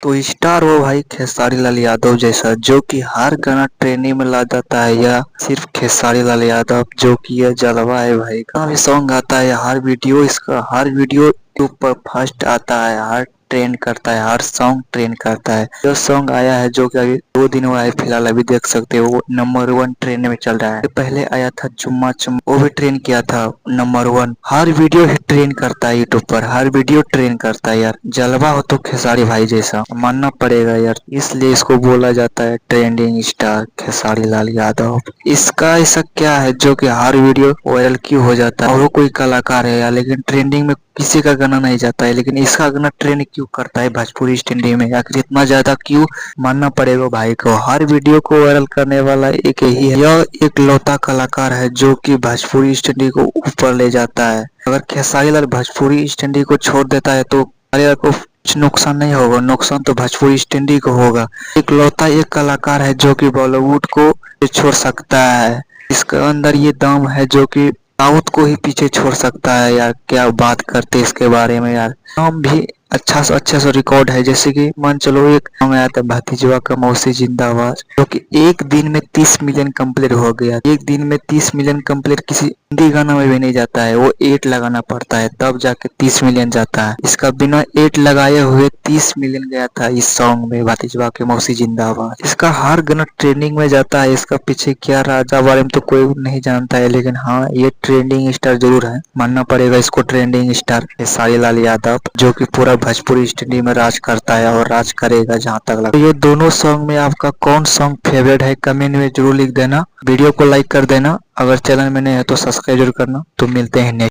तो स्टार वो भाई खेसारी लाल यादव जैसा जो कि हर गाना ट्रेंडिंग में ला जाता है, या सिर्फ खेसारी लाल यादव जो कि यह जलवा है भाई। कहाँ भी सॉन्ग आता है, हर वीडियो इसका हर वीडियो ऊपर फर्स्ट आता है, हर ट्रेंड करता है, हर सॉन्ग ट्रेंड करता है। जो सॉन्ग आया है जो कि अभी 2 दिन हुआ है फिलहाल, अभी देख सकते हो वो नंबर 1 ट्रेंड में चल रहा है। पहले आया था चुम्मा चुम्मा, वो भी ट्रेंड किया था नंबर 1। हर वीडियो ही ट्रेंड करता है यूट्यूब पर, हर वीडियो ट्रेंड करता है यार। जलवा हो तो खेसारी भाई जैसा मानना पड़ेगा यार, इसलिए इसको बोला जाता है ट्रेंडिंग स्टार खेसारी लाल यादव। इसका ऐसा क्या है जो कि हर वीडियो वायरल क्यों हो जाता है? और वो कोई कलाकार है यार, लेकिन ट्रेंडिंग में किसी का गाना नहीं जाता है, लेकिन इसका गाना ट्रेंड क्यों करता है भोजपुरी ट्रेंडिंग में? आखिर इतना ज्यादा क्यों? मानना पड़ेगा भाई को, हर वीडियो को वायरल करने वाला एक ही है। यह एक लौता कलाकार है जो कि भोजपुरी ट्रेंडिंग को ऊपर ले जाता है। अगर खेसारी लाल भोजपुरी ट्रेंडिंग को छोड़ देता है तो खेसारी लाल को कुछ नुकसान नहीं होगा, नुकसान तो भोजपुरी ट्रेंडिंग को होगा। एक लौता एक कलाकार है जो कि बॉलीवुड को छोड़ सकता है, इसके अंदर ये दम है जो कि साउथ को ही पीछे छोड़ सकता है यार। क्या बात करते इसके बारे में यार। हम भी अच्छा सा रिकॉर्ड है, जैसे कि मान चलो एक सॉन्ग आया था भतीजवा का मौसी जिंदाबाद, जो कि एक दिन में 30 मिलियन कंप्लीट हो गया। एक दिन में 30 मिलियन कंप्लीट किसी हिंदी गाना में भी नहीं जाता है, वो 8 लगाना पड़ता है तब जाके 30 मिलियन जाता है। इसका बिना 8 लगाए हुए 30 मिलियन गया था इस सॉन्ग में, भतीजवा के मौसी जिंदाबाद। इसका हर गाना ट्रेंडिंग में जाता है, इसका पीछे क्या राजा बारे में तो कोई नहीं जानता है, लेकिन हाँ ये ट्रेंडिंग स्टार जरूर है, मानना पड़ेगा इसको ट्रेंडिंग स्टार खेसारी लाल यादव, जो कि पूरा भोजपुरी इंडस्ट्री में राज करता है और राज करेगा जहां तक लगता है। तो ये दोनों सॉन्ग में आपका कौन सॉन्ग फेवरेट है कमेंट में जरूर लिख देना, वीडियो को लाइक कर देना, अगर चैनल में नए है तो सब्सक्राइब जरूर करना। तो मिलते हैं नेक्स्ट